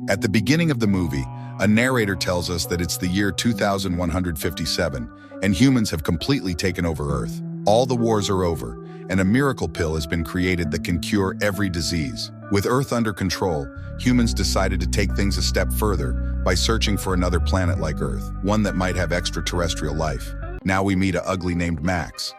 At the beginning of the movie, a narrator tells us that it's the year 2157, and humans have completely taken over Earth. All the wars are over, and a miracle pill has been created that can cure every disease. With Earth under control, humans decided to take things a step further by searching for another planet like Earth, one that might have extraterrestrial life. Now we meet a ugly named Max.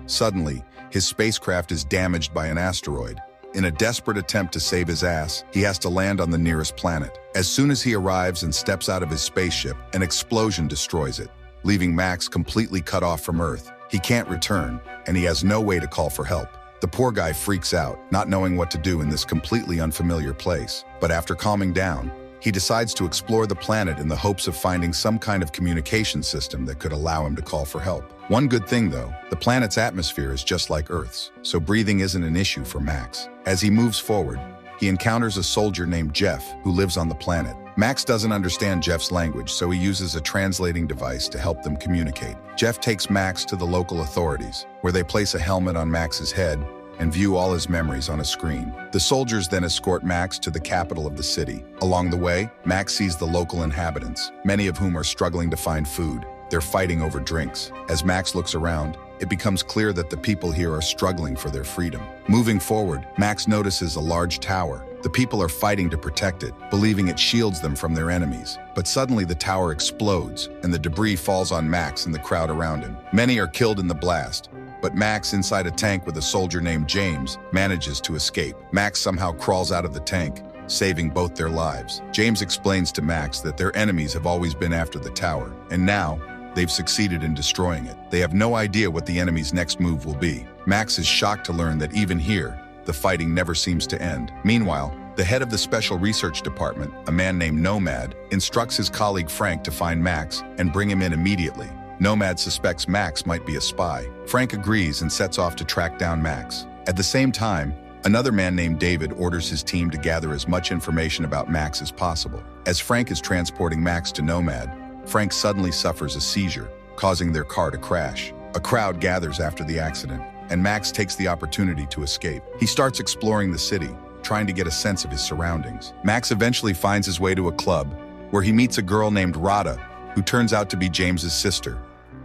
Suddenly, his spacecraft is damaged by an asteroid. In a desperate attempt to save his ass, he has to land on the nearest planet. As soon as he arrives and steps out of his spaceship, an explosion destroys it, leaving Max completely cut off from Earth. He can't return, and he has no way to call for help. The poor guy freaks out, not knowing what to do in this completely unfamiliar place. But after calming down, he decides to explore the planet in the hopes of finding some kind of communication system that could allow him to call for help. One good thing though, the planet's atmosphere is just like Earth's, so breathing isn't an issue for Max. As he moves forward, he encounters a soldier named Jeff who lives on the planet. Max doesn't understand Jeff's language, so he uses a translating device to help them communicate. Jeff takes Max to the local authorities, where they place a helmet on Max's head and view all his memories on a screen. The soldiers then escort Max to the capital of the city. Along the way, Max sees the local inhabitants, many of whom are struggling to find food. They're fighting over drinks. As Max looks around, it becomes clear that the people here are struggling for their freedom. Moving forward, Max notices a large tower. The people are fighting to protect it, believing it shields them from their enemies. But suddenly the tower explodes, and the debris falls on Max and the crowd around him. Many are killed in the blast, but Max, inside a tank with a soldier named James, manages to escape. Max somehow crawls out of the tank, saving both their lives. James explains to Max that their enemies have always been after the tower, and now they've succeeded in destroying it. They have no idea what the enemy's next move will be. Max is shocked to learn that even here, the fighting never seems to end. Meanwhile, the head of the Special Research Department, a man named Nomad, instructs his colleague Frank to find Max and bring him in immediately. Nomad suspects Max might be a spy. Frank agrees and sets off to track down Max. At the same time, another man named David orders his team to gather as much information about Max as possible. As Frank is transporting Max to Nomad, Frank suddenly suffers a seizure, causing their car to crash. A crowd gathers after the accident, and Max takes the opportunity to escape. He starts exploring the city, trying to get a sense of his surroundings. Max eventually finds his way to a club, where he meets a girl named Radha, who turns out to be James's sister.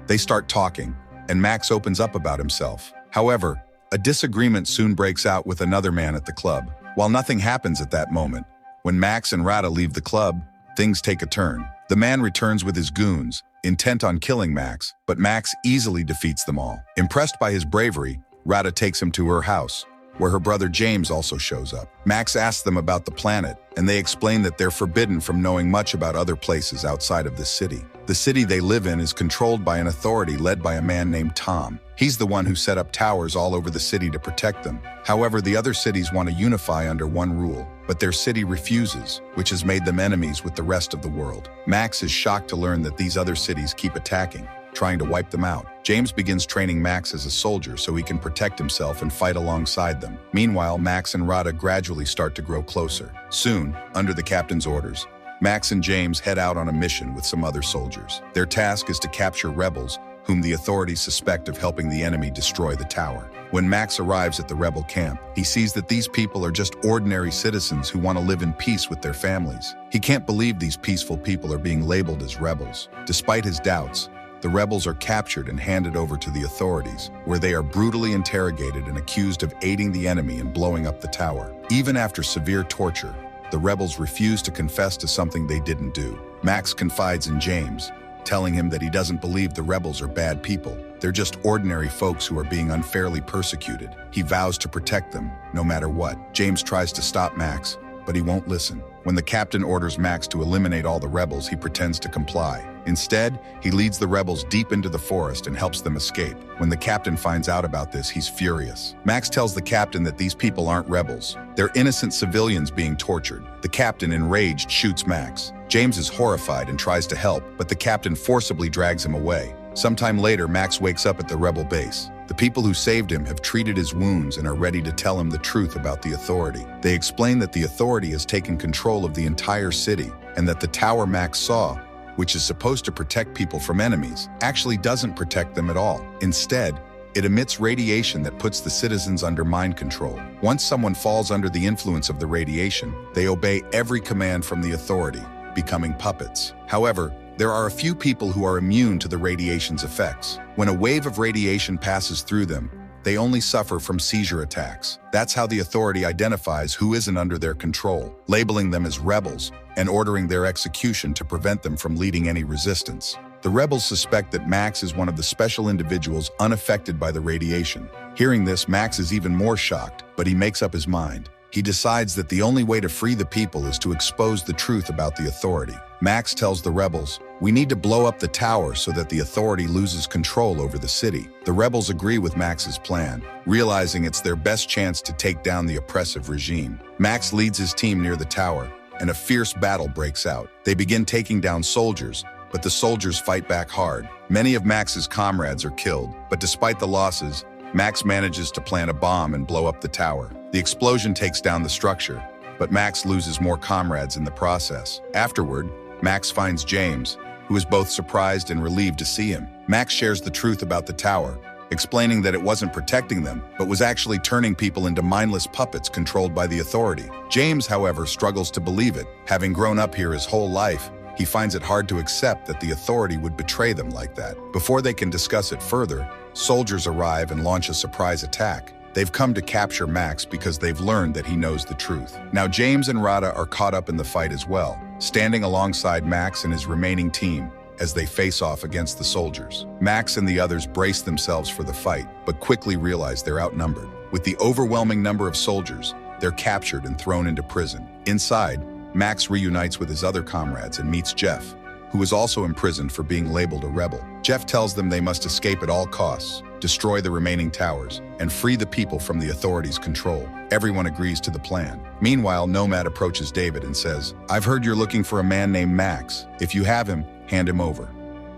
They start talking, and Max opens up about himself. However, a disagreement soon breaks out with another man at the club. While nothing happens at that moment, when Max and Radha leave the club, things take a turn. The man returns with his goons, intent on killing Max, but Max easily defeats them all. Impressed by his bravery, Radha takes him to her house, where her brother James also shows up. Max asks them about the planet, and they explain that they're forbidden from knowing much about other places outside of this city. The city they live in is controlled by an authority led by a man named Tom. He's the one who set up towers all over the city to protect them. However, the other cities want to unify under one rule, but their city refuses, which has made them enemies with the rest of the world. Max is shocked to learn that these other cities keep attacking, trying to wipe them out. James begins training Max as a soldier so he can protect himself and fight alongside them. Meanwhile, Max and Radha gradually start to grow closer. Soon, under the captain's orders, Max and James head out on a mission with some other soldiers. Their task is to capture rebels, whom the authorities suspect of helping the enemy destroy the tower. When Max arrives at the rebel camp, he sees that these people are just ordinary citizens who want to live in peace with their families. He can't believe these peaceful people are being labeled as rebels. Despite his doubts, the rebels are captured and handed over to the authorities, where they are brutally interrogated and accused of aiding the enemy and blowing up the tower. Even after severe torture, the rebels refuse to confess to something they didn't do. Max confides in James, telling him that he doesn't believe the rebels are bad people. They're just ordinary folks who are being unfairly persecuted. He vows to protect them, no matter what. James tries to stop Max, but he won't listen. When the captain orders Max to eliminate all the rebels, he pretends to comply. Instead, he leads the rebels deep into the forest and helps them escape. When the captain finds out about this, he's furious. Max tells the captain that these people aren't rebels. They're innocent civilians being tortured. The captain, enraged, shoots Max. James is horrified and tries to help, but the captain forcibly drags him away. Sometime later, Max wakes up at the rebel base. The people who saved him have treated his wounds and are ready to tell him the truth about the authority. They explain that the authority has taken control of the entire city and that the tower Max saw, which is supposed to protect people from enemies, actually doesn't protect them at all. Instead, It emits radiation that puts the citizens under mind control. Once someone falls under the influence of the radiation, they obey every command from the authority, becoming puppets. However, there are a few people who are immune to the radiation's effects. When a wave of radiation passes through them, they only suffer from seizure attacks. That's how the authority identifies who isn't under their control, labeling them as rebels and ordering their execution to prevent them from leading any resistance. The rebels suspect that Max is one of the special individuals unaffected by the radiation. Hearing this, Max is even more shocked, but he makes up his mind. He decides that the only way to free the people is to expose the truth about the authority. Max tells the rebels, "We need to blow up the tower so that the authority loses control over the city." The rebels agree with Max's plan, realizing it's their best chance to take down the oppressive regime. Max leads his team near the tower, and a fierce battle breaks out. They begin taking down soldiers, but the soldiers fight back hard. Many of Max's comrades are killed, but despite the losses, Max manages to plant a bomb and blow up the tower. The explosion takes down the structure, but Max loses more comrades in the process. Afterward, Max finds James, who is both surprised and relieved to see him. Max shares the truth about the tower, explaining that it wasn't protecting them, but was actually turning people into mindless puppets controlled by the authority. James, however, struggles to believe it. Having grown up here his whole life, he finds it hard to accept that the authority would betray them like that. Before they can discuss it further, soldiers arrive and launch a surprise attack. They've come to capture Max because they've learned that he knows the truth. Now James and Rada are caught up in the fight as well, standing alongside Max and his remaining team as they face off against the soldiers. Max and the others brace themselves for the fight, but quickly realize they're outnumbered. With the overwhelming number of soldiers, they're captured and thrown into prison. Inside, Max reunites with his other comrades and meets Jeff, who is also imprisoned for being labeled a rebel. Jeff tells them they must escape at all costs, destroy the remaining towers, and free the people from the authorities' control. Everyone agrees to the plan. Meanwhile, Nomad approaches David and says, "I've heard you're looking for a man named Max. If you have him, hand him over.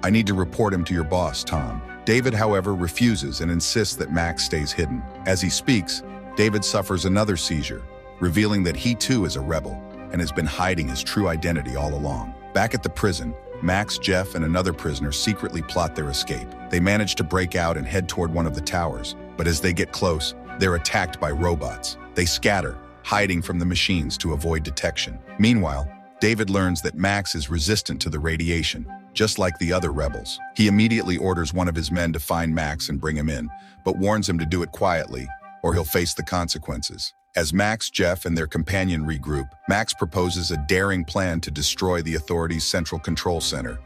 I need to report him to your boss, Tom." David, however, refuses and insists that Max stays hidden. As he speaks, David suffers another seizure, revealing that he too is a rebel and has been hiding his true identity all along. Back at the prison, Max, Jeff, and another prisoner secretly plot their escape. They manage to break out and head toward one of the towers, but as they get close, they're attacked by robots. They scatter, hiding from the machines to avoid detection. Meanwhile, David learns that Max is resistant to the radiation, just like the other rebels. He immediately orders one of his men to find Max and bring him in, but warns him to do it quietly, or he'll face the consequences. As Max, Jeff, and their companion regroup, Max proposes a daring plan to destroy the authority's central control center,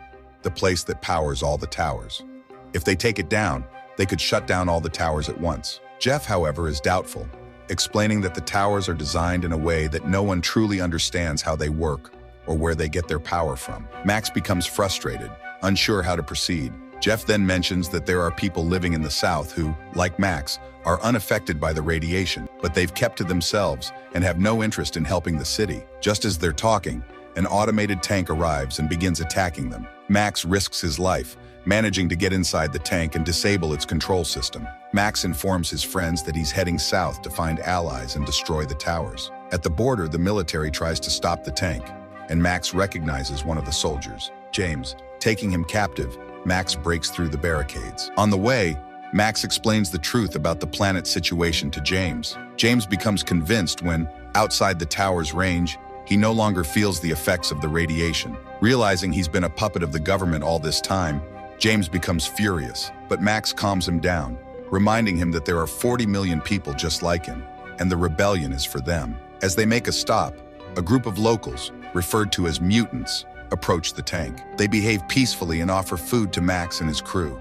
the place that powers all the towers. If they take it down, they could shut down all the towers at once. Jeff, however, is doubtful, explaining that the towers are designed in a way that no one truly understands how they work or where they get their power from. Max becomes frustrated, unsure how to proceed. Jeff then mentions that there are people living in the South who, like Max, are unaffected by the radiation, but they've kept to themselves and have no interest in helping the city. Just as they're talking, an automated tank arrives and begins attacking them. Max risks his life, managing to get inside the tank and disable its control system. Max informs his friends that he's heading south to find allies and destroy the towers. At the border, the military tries to stop the tank, and Max recognizes one of the soldiers, James. Taking him captive, Max breaks through the barricades. On the way, Max explains the truth about the planet's situation to James. James becomes convinced when, outside the tower's range, he no longer feels the effects of the radiation. Realizing he's been a puppet of the government all this time, James becomes furious, but Max calms him down, reminding him that there are 40 million people just like him, and the rebellion is for them. As they make a stop, a group of locals, referred to as mutants, approach the tank. They behave peacefully and offer food to Max and his crew.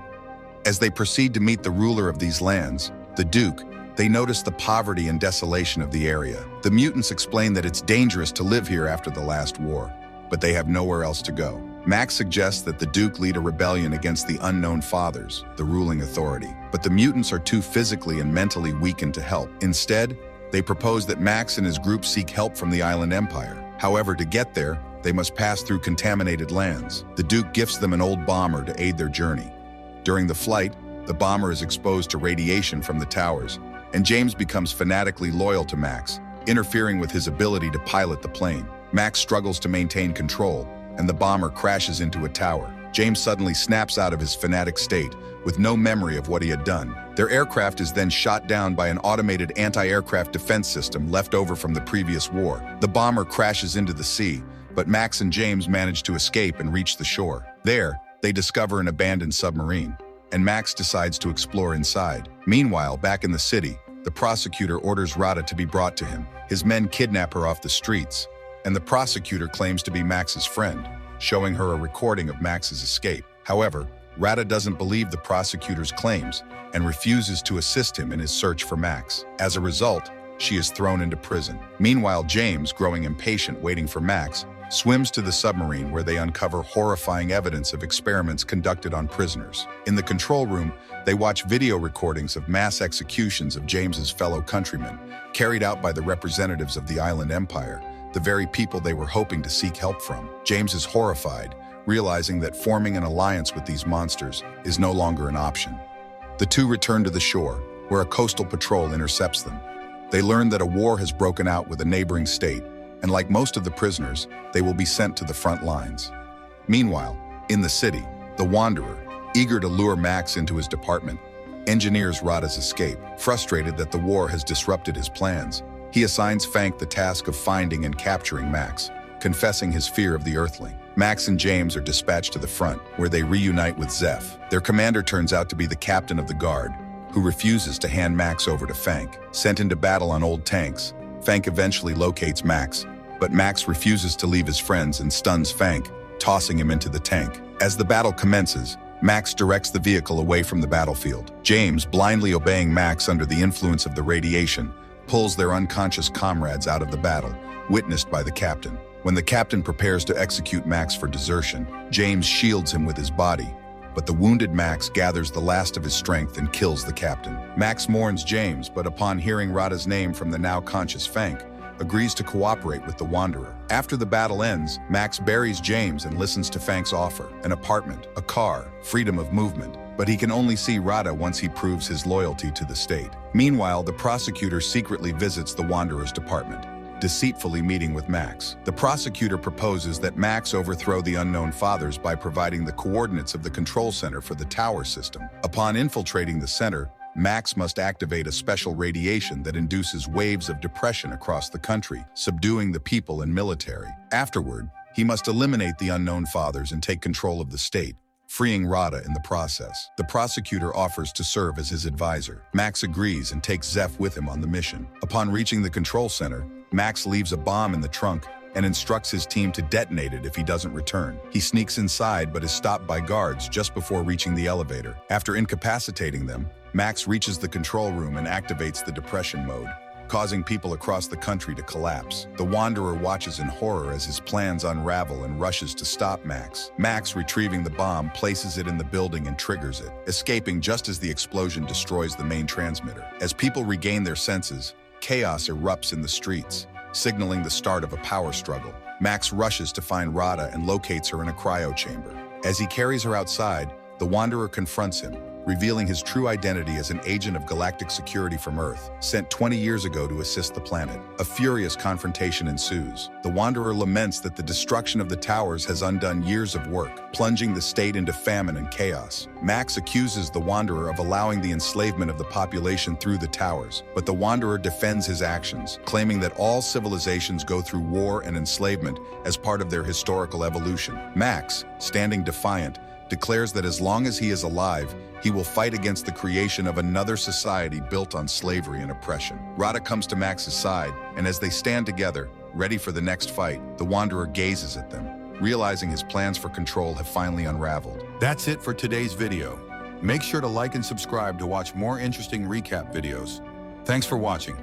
As they proceed to meet the ruler of these lands, the Duke, they notice the poverty and desolation of the area. The mutants explain that it's dangerous to live here after the last war, but they have nowhere else to go. Max suggests that the Duke lead a rebellion against the Unknown Fathers, the ruling authority, but the mutants are too physically and mentally weakened to help. Instead, they propose that Max and his group seek help from the Island Empire. However, to get there, they must pass through contaminated lands. The Duke gifts them an old bomber to aid their journey. During the flight, the bomber is exposed to radiation from the towers, and James becomes fanatically loyal to Max, interfering with his ability to pilot the plane. Max struggles to maintain control, and the bomber crashes into a tower. James suddenly snaps out of his fanatic state, with no memory of what he had done. Their aircraft is then shot down by an automated anti-aircraft defense system left over from the previous war. The bomber crashes into the sea, but Max and James manage to escape and reach the shore. There, they discover an abandoned submarine, and Max decides to explore inside. Meanwhile, back in the city, the prosecutor orders Rada to be brought to him. His men kidnap her off the streets, and the prosecutor claims to be Max's friend, showing her a recording of Max's escape. However, Rada doesn't believe the prosecutor's claims and refuses to assist him in his search for Max. As a result, she is thrown into prison. Meanwhile, James, growing impatient waiting for Max, swims to the submarine where they uncover horrifying evidence of experiments conducted on prisoners. In the control room, they watch video recordings of mass executions of James's fellow countrymen, carried out by the representatives of the island empire, the very people they were hoping to seek help from. James is horrified, realizing that forming an alliance with these monsters is no longer an option. The two return to the shore, where a coastal patrol intercepts them. They learn that a war has broken out with a neighboring state, and like most of the prisoners, they will be sent to the front lines. Meanwhile, in the city, the Wanderer, eager to lure Max into his department, engineers Rada's escape. Frustrated that the war has disrupted his plans, he assigns Fank the task of finding and capturing Max, confessing his fear of the Earthling. Max and James are dispatched to the front, where they reunite with Zeph. Their commander turns out to be the captain of the guard, who refuses to hand Max over to Fank. Sent into battle on old tanks, Fank eventually locates Max, but Max refuses to leave his friends and stuns Fank, tossing him into the tank. As the battle commences, Max directs the vehicle away from the battlefield. James, blindly obeying Max under the influence of the radiation, pulls their unconscious comrades out of the battle, witnessed by the captain. When the captain prepares to execute Max for desertion, James shields him with his body, but the wounded Max gathers the last of his strength and kills the captain. Max mourns James, but upon hearing Rada's name from the now conscious Fank, agrees to cooperate with the Wanderer. After the battle ends, Max buries James and listens to Fank's offer: an apartment, a car, freedom of movement. But he can only see Rada once he proves his loyalty to the state. Meanwhile, the prosecutor secretly visits the Wanderer's department, deceitfully meeting with Max. The prosecutor proposes that Max overthrow the Unknown Fathers by providing the coordinates of the control center for the tower system. Upon infiltrating the center, Max must activate a special radiation that induces waves of depression across the country, subduing the people and military. Afterward, he must eliminate the Unknown Fathers and take control of the state, freeing Rada in the process. The prosecutor offers to serve as his advisor. Max agrees and takes Zeph with him on the mission. Upon reaching the control center, Max leaves a bomb in the trunk and instructs his team to detonate it if he doesn't return. He sneaks inside but is stopped by guards just before reaching the elevator. After incapacitating them, Max reaches the control room and activates the depression mode, causing people across the country to collapse. The Wanderer watches in horror as his plans unravel and rushes to stop Max. Max, retrieving the bomb, places it in the building and triggers it, escaping just as the explosion destroys the main transmitter. As people regain their senses, chaos erupts in the streets, signaling the start of a power struggle. Max rushes to find Rada and locates her in a cryo chamber. As he carries her outside, the Wanderer confronts him, revealing his true identity as an agent of galactic security from Earth, sent 20 years ago to assist the planet. A furious confrontation ensues. The Wanderer laments that the destruction of the towers has undone years of work, plunging the state into famine and chaos. Max accuses the Wanderer of allowing the enslavement of the population through the towers, but the Wanderer defends his actions, claiming that all civilizations go through war and enslavement as part of their historical evolution. Max, standing defiant, declares that as long as he is alive, he will fight against the creation of another society built on slavery and oppression. Rada comes to Max's side, and as they stand together, ready for the next fight, the Wanderer gazes at them, realizing his plans for control have finally unraveled. That's it for today's video. Make sure to like and subscribe to watch more interesting recap videos. Thanks for watching.